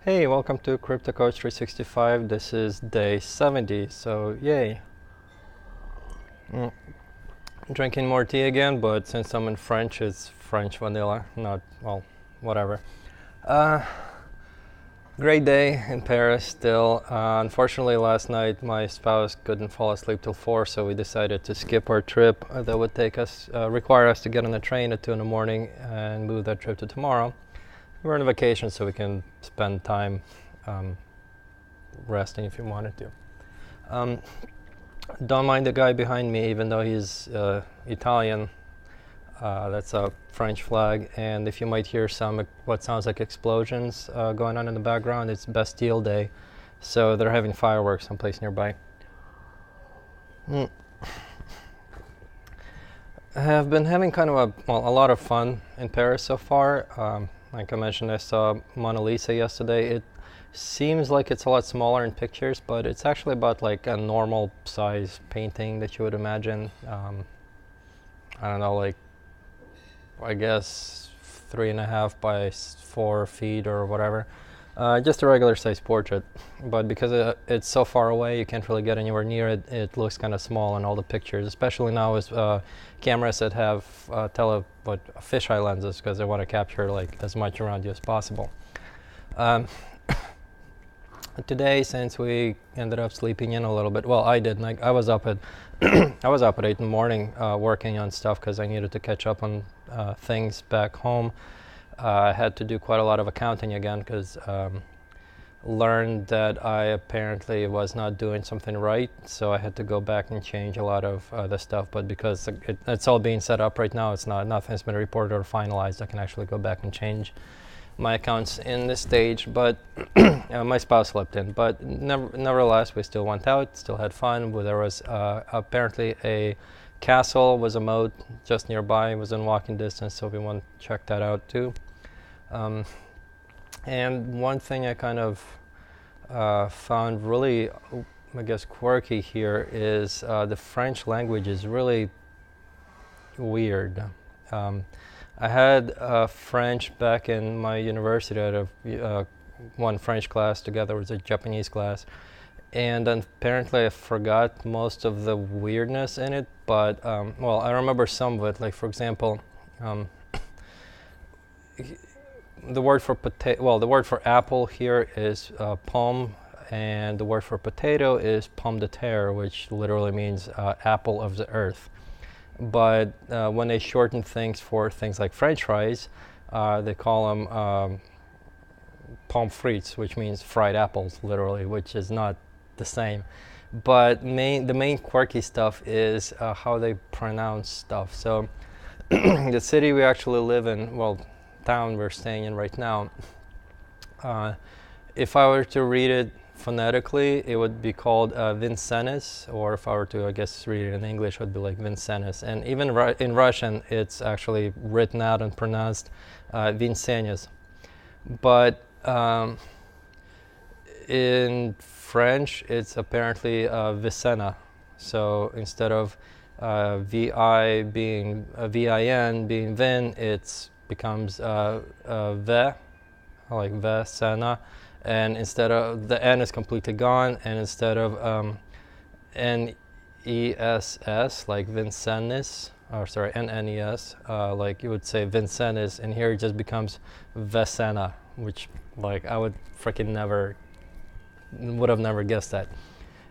Hey, welcome to CryptoCoach365. This is day 70, so yay. Mm, Drinking more tea again, but since I'm in French, it's French vanilla, not, well, whatever. Uh, Great day in Paris still. Unfortunately, last night my spouse couldn't fall asleep till 4, so we decided to skip our trip. That would require us to get on a train at 2 in the morning and move that trip to tomorrow. We're on a vacation, so we can spend time um, resting if you wanted to. Um, don't mind the guy behind me, even though he's Italian. That's a French flag, and if you might hear some what sounds like explosions going on in the background, it's Bastille Day, so they're having fireworks someplace nearby. Mm. I have been having kind of a lot of fun in Paris so far. Like I mentioned, I saw Mona Lisa yesterday. It seems like it's a lot smaller in pictures, but it's actually about like a normal size painting that you would imagine. I don't know, like I guess 3.5 by 4 feet or whatever. Just a regular size portrait, but because it's so far away, you can't really get anywhere near it. It looks kind of small in all the pictures, especially now with cameras that have fisheye lenses, because they want to capture like as much around you as possible. Today, since we ended up sleeping in a little bit, well, I did. I was up at I was up at 8 in the morning working on stuff because I needed to catch up on things back home. I had to do quite a lot of accounting again because learned that I apparently was not doing something right, so I had to go back and change a lot of the stuff. But because it's all being set up right now, nothing's been reported or finalized. I can actually go back and change my accounts in this stage. But my spouse slept in. But nevertheless, we still went out, still had fun. There was apparently a castle, was a moat just nearby, was in walking distance, so we went to check that out too. And one thing I kind of found really, I guess, quirky here is the French language is really weird. I had French back in my university. I had one French class together with a Japanese class, and apparently I forgot most of the weirdness in it, but well, I remember some of it. Like, for example, the word for the word for apple here is pomme, and the word for potato is pomme de terre, which literally means apple of the earth. But when they shorten things for things like French fries, they call them pommes frites, which means fried apples, literally, which is not the same. But the main quirky stuff is how they pronounce stuff. So the city we actually live in, well, town we're staying in right now, if I were to read it phonetically, it would be called Vincennes, or if I were to, I guess, read it in English, it would be like Vincennes. And even in Russian, it's actually written out and pronounced Vincennes. But in French, it's apparently Vasenah. So instead of VI being VIN being Vin, it becomes Ve, like Vasenah. And instead of the N is completely gone, and instead of NESS, like Vincennes, or sorry, NNES, like you would say Vincennes, and here it just becomes Vasenah, which like I would would have never guessed that.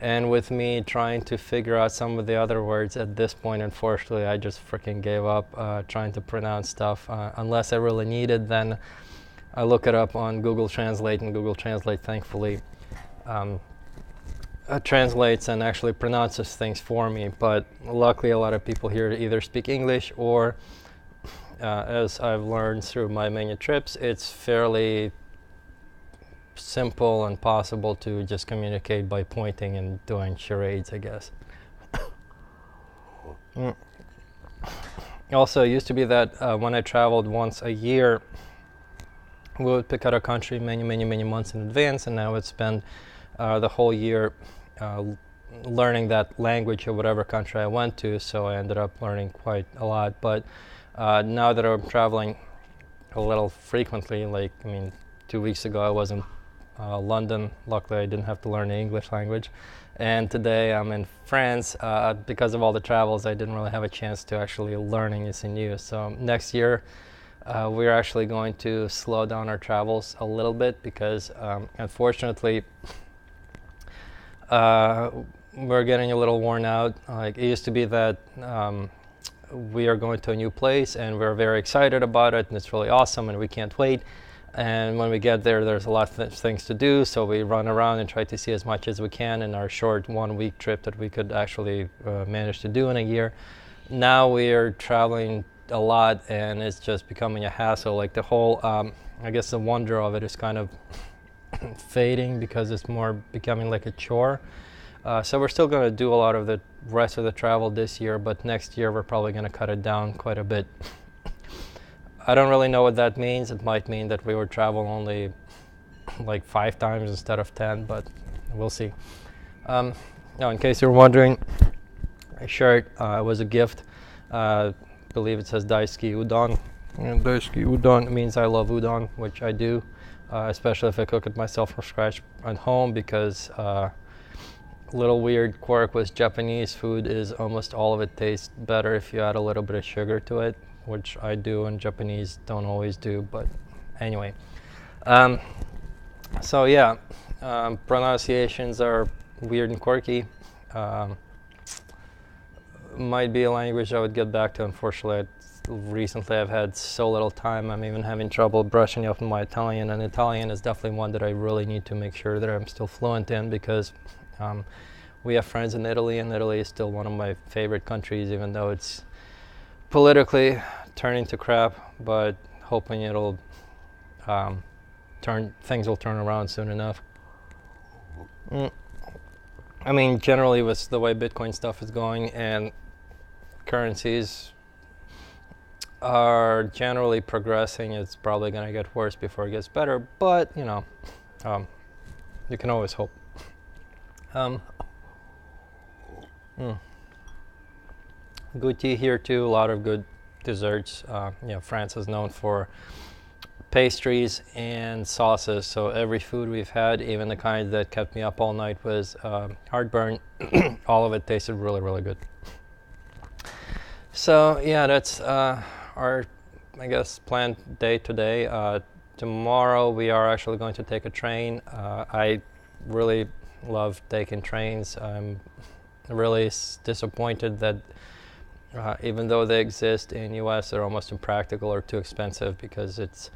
And with me trying to figure out some of the other words at this point, unfortunately, I just freaking gave up trying to pronounce stuff. Unless I really need it, then I look it up on Google Translate, and Google Translate, thankfully, translates and actually pronounces things for me. But luckily, a lot of people here either speak English or, as I've learned through my many trips, it's fairly simple and possible to just communicate by pointing and doing charades, I guess. Also, it used to be that when I traveled once a year, we would pick out a country many months in advance, and I would spend the whole year learning that language of whatever country I went to, so I ended up learning quite a lot. But now that I'm traveling a little frequently, like, I mean, 2 weeks ago I was in London. Luckily, I didn't have to learn the English language. And today I'm in France. Because of all the travels, I didn't really have a chance to actually learn anything new. So next year, we're actually going to slow down our travels a little bit because unfortunately, we're getting a little worn out. Like, it used to be that we are going to a new place and we're very excited about it and it's really awesome and we can't wait. And when we get there, there's a lot of things to do, so we run around and try to see as much as we can in our short 1 week trip that we could actually manage to do in a year. Now we are traveling a lot and it's just becoming a hassle. Like the whole, I guess the wonder of it is kind of fading because it's more becoming like a chore. So we're still going to do a lot of the rest of the travel this year, but next year we're probably going to cut it down quite a bit. I don't really know what that means. It might mean that we would travel only like 5 times instead of 10, but we'll see. Now, in case you're wondering, my shirt was a gift. I believe it says Daisuki Udon. And Daisuki Udon means I love udon, which I do, especially if I cook it myself from scratch at home, because little weird quirk with Japanese food is almost all of it tastes better if you add a little bit of sugar to it, which I do and Japanese don't always do, but anyway. So yeah, pronunciations are weird and quirky. Might be a language I would get back to. Unfortunately, recently I've had so little time. I'm even having trouble brushing up on my Italian, and Italian is definitely one that I really need to make sure that I'm still fluent in, because we have friends in Italy, and Italy is still one of my favorite countries, even though it's politically turning to crap, but hoping it'll things will turn around soon enough. I mean, generally with the way Bitcoin stuff is going and currencies are generally progressing, it's probably going to get worse before it gets better, but you know, you can always hope. Good tea here too, a lot of good desserts. France is known for pastries and sauces, so every food we've had, even the kind that kept me up all night was heartburn, all of it tasted really, really good. So yeah, that's our, I guess, planned day today. Tomorrow we are actually going to take a train. I really love taking trains. I'm really disappointed that even though they exist in US, they're almost impractical or too expensive, because it's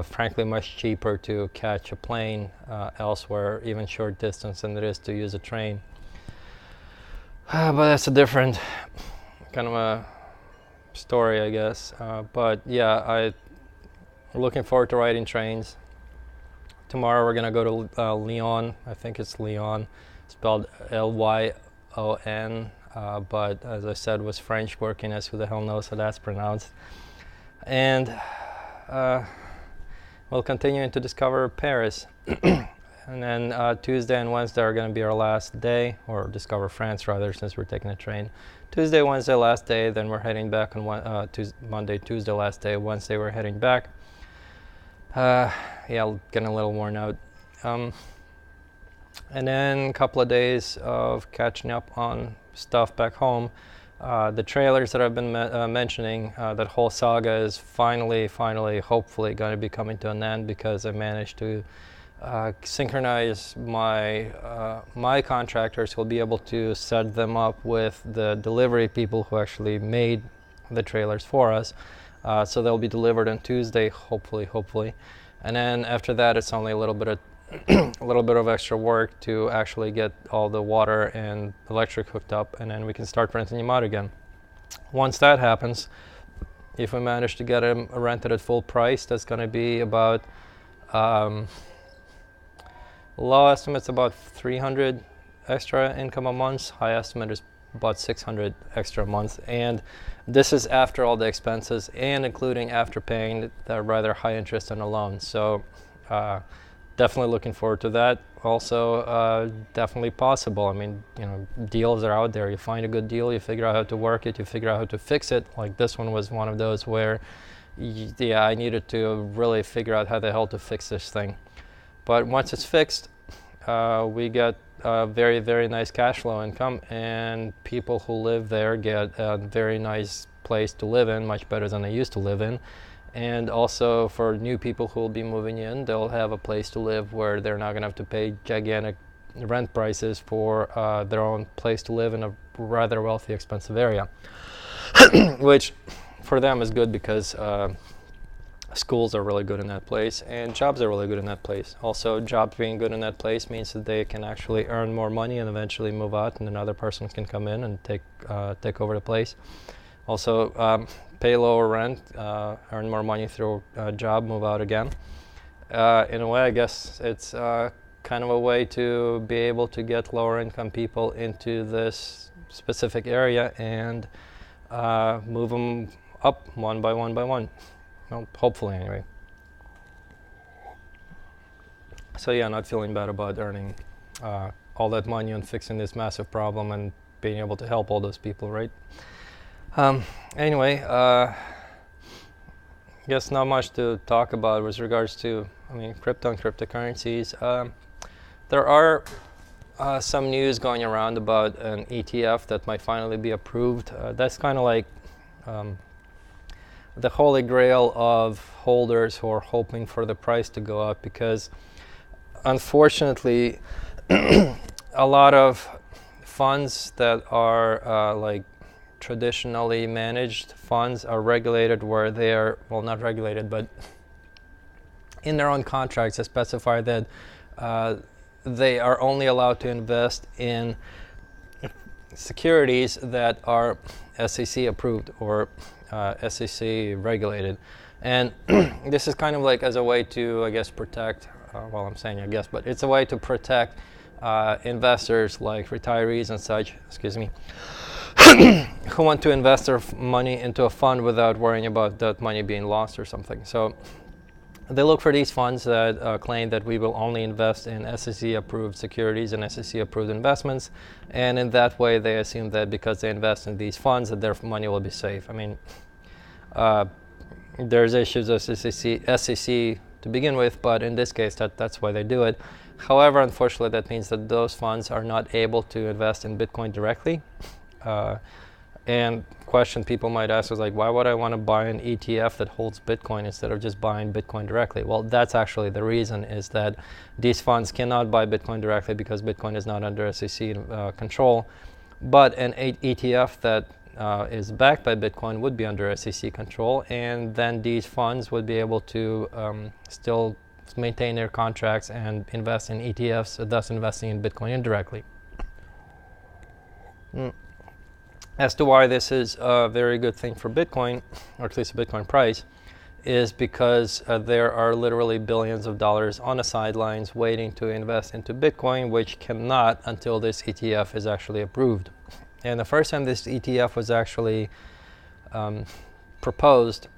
frankly much cheaper to catch a plane elsewhere, even short distance, than it is to use a train. But that's a different kind of a story, I guess. But yeah, I'm looking forward to riding trains. Tomorrow we're gonna go to Lyon. I think it's Lyon, spelled Lyon. But as I said, with French working as who the hell knows how that's pronounced. And we'll continue to discover Paris. And then Tuesday and Wednesday are going to be our last day, or discover France rather, since we're taking a train. Tuesday, Wednesday, last day, then we're heading back on Monday, Tuesday, last day, Wednesday we're heading back. Yeah, getting a little worn out. And then a couple of days of catching up on stuff back home. The trailers that I've been mentioning, that whole saga is finally, hopefully going to be coming to an end, because I managed to synchronize my contractors who will be able to set them up with the delivery people who actually made the trailers for us. So they'll be delivered on Tuesday, hopefully. And then after that, it's only a little bit of extra work to actually get all the water and electric hooked up, and then we can start renting them out again. Once that happens, if we manage to get them rented at full price, that's going to be about low estimate's about 300 extra income a month. High estimate is about 600 extra a month, and this is after all the expenses and including after paying the rather high interest on a loan. So definitely looking forward to that. Also, definitely possible. I mean, you know, deals are out there. You find a good deal, you figure out how to work it, you figure out how to fix it. Like this one was one of those where, yeah, I needed to really figure out how the hell to fix this thing. But once it's fixed, we get very, very nice cash flow income, and people who live there get a very nice place to live in, much better than they used to live in. And also for new people who will be moving in, they'll have a place to live where they're not going to have to pay gigantic rent prices for their own place to live in a rather wealthy, expensive area. Which for them is good because schools are really good in that place and jobs are really good in that place. Also, jobs being good in that place means that they can actually earn more money and eventually move out, and another person can come in and take over the place. Also, pay lower rent, earn more money through a job, move out again. In a way, I guess it's kind of a way to be able to get lower income people into this specific area and move them up one by one by one. Well, hopefully anyway. So yeah, not feeling bad about earning all that money and fixing this massive problem and being able to help all those people, right? Anyway, I guess not much to talk about with regards to, crypto and cryptocurrencies. There are some news going around about an ETF that might finally be approved. That's kind of like the holy grail of holders who are hoping for the price to go up, because unfortunately a lot of funds that are like traditionally managed funds are regulated where they are, well, not regulated, but in their own contracts they specify that they are only allowed to invest in securities that are SEC approved or SEC regulated. And this is kind of like as a way to, I guess, protect, well, I'm saying I guess, but it's a way to protect investors like retirees and such, excuse me, who want to invest their money into a fund without worrying about that money being lost or something. So they look for these funds that claim that we will only invest in SEC-approved securities and SEC-approved investments, and in that way they assume that because they invest in these funds that their money will be safe. I mean, there's issues of SEC to begin with, but in this case that's why they do it. However, unfortunately, that means that those funds are not able to invest in Bitcoin directly. And question people might ask is like, why would I want to buy an ETF that holds Bitcoin instead of just buying Bitcoin directly? Well, that's actually the reason, is that these funds cannot buy Bitcoin directly because Bitcoin is not under SEC control. But an ETF that is backed by Bitcoin would be under SEC control, and then these funds would be able to still maintain their contracts and invest in ETFs, thus investing in Bitcoin indirectly. As to why this is a very good thing for Bitcoin, or at least the Bitcoin price, is because there are literally billions of dollars on the sidelines waiting to invest into Bitcoin, which cannot until this ETF is actually approved. And the first time this ETF was actually proposed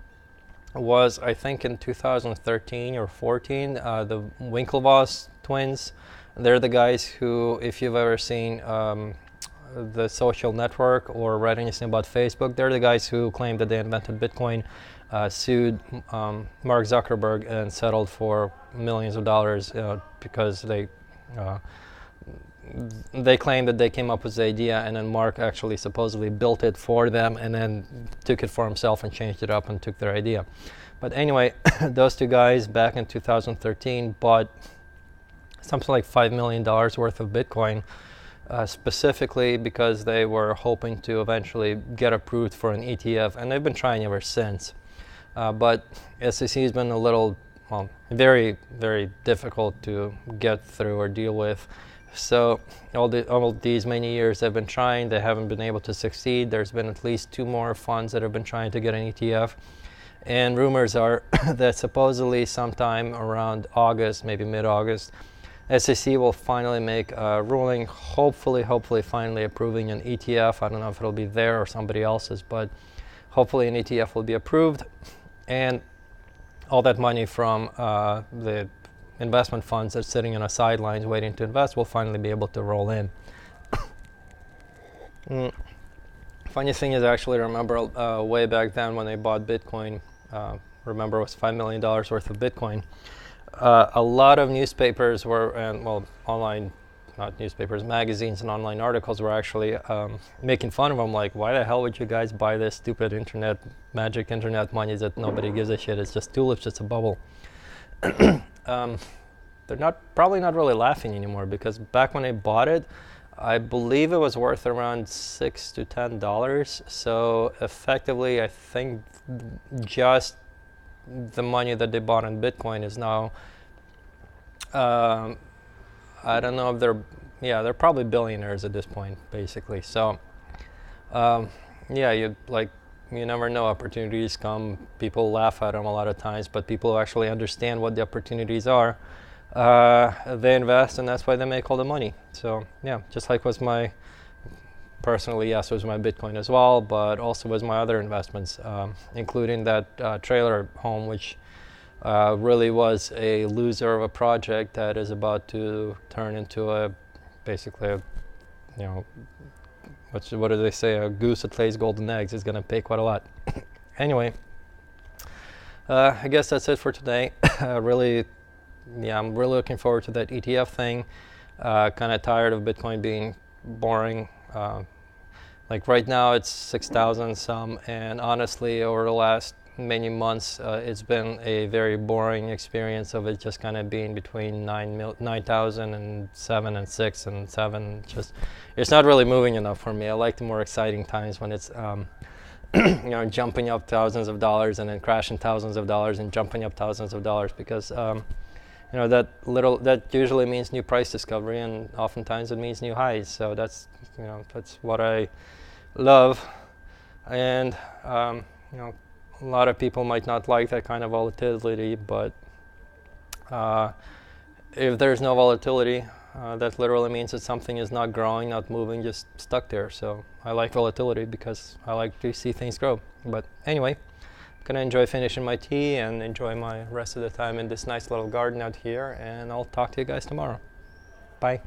was, I think, in 2013 or 14. The Winklevoss twins, they're the guys who, if you've ever seen The Social Network or read anything about Facebook, they're the guys who claimed that they invented Bitcoin, sued Mark Zuckerberg and settled for millions of dollars because they claimed that they came up with the idea, and then Mark actually supposedly built it for them and then took it for himself and changed it up and took their idea. But anyway, those two guys back in 2013 bought something like $5 million worth of Bitcoin, specifically because they were hoping to eventually get approved for an ETF, and they've been trying ever since. But SEC has been a little, well, very, very difficult to get through or deal with. So all these many years they've been trying, they haven't been able to succeed. There's been at least 2 more funds that have been trying to get an ETF. And rumors are that supposedly sometime around August, maybe mid-August, SEC will finally make a ruling, hopefully finally approving an ETF. I don't know if it'll be there or somebody else's, but hopefully an ETF will be approved. And all that money from the investment funds that's sitting on the sidelines waiting to invest will finally be able to roll in. Funny thing is, I actually remember way back then when they bought Bitcoin, remember it was $5 million worth of Bitcoin. a lot of newspapers were, and well, online, not newspapers, magazines and online articles were actually making fun of them, like, why the hell would you guys buy this stupid internet, magic internet money that nobody gives a shit, it's just tulips, it's a bubble. They're probably not really laughing anymore, because back when I bought it, I believe it was worth around $6 to $10. So effectively, I think just the money that they bought in Bitcoin is now, I don't know if they're probably billionaires at this point, basically. So yeah, you never know, opportunities come, people laugh at them a lot of times, but people who actually understand what the opportunities are, they invest, and that's why they make all the money. So yeah, just like was my, personally, yes, was my Bitcoin as well, but also was my other investments, including that trailer home, which really was a loser of a project that is about to turn into basically a, what do they say, a goose that lays golden eggs is going to pay quite a lot. Anyway, I guess that's it for today. I'm really looking forward to that ETF thing. Kind of tired of Bitcoin being boring. Like right now it's 6,000 some, and honestly over the last many months it's been a very boring experience of it just kind of being between 9,000 and 7 and 6 and 7. Just, it's not really moving enough for me. I like the more exciting times when it's jumping up thousands of dollars and then crashing thousands of dollars and jumping up thousands of dollars, because that usually means new price discovery, and oftentimes it means new highs. So that's what I love. And a lot of people might not like that kind of volatility, but if there's no volatility, that literally means that something is not growing, not moving, just stuck there. So I like volatility because I like to see things grow. But anyway, I'm gonna enjoy finishing my tea and enjoy my rest of the time in this nice little garden out here, and I'll talk to you guys tomorrow. Bye.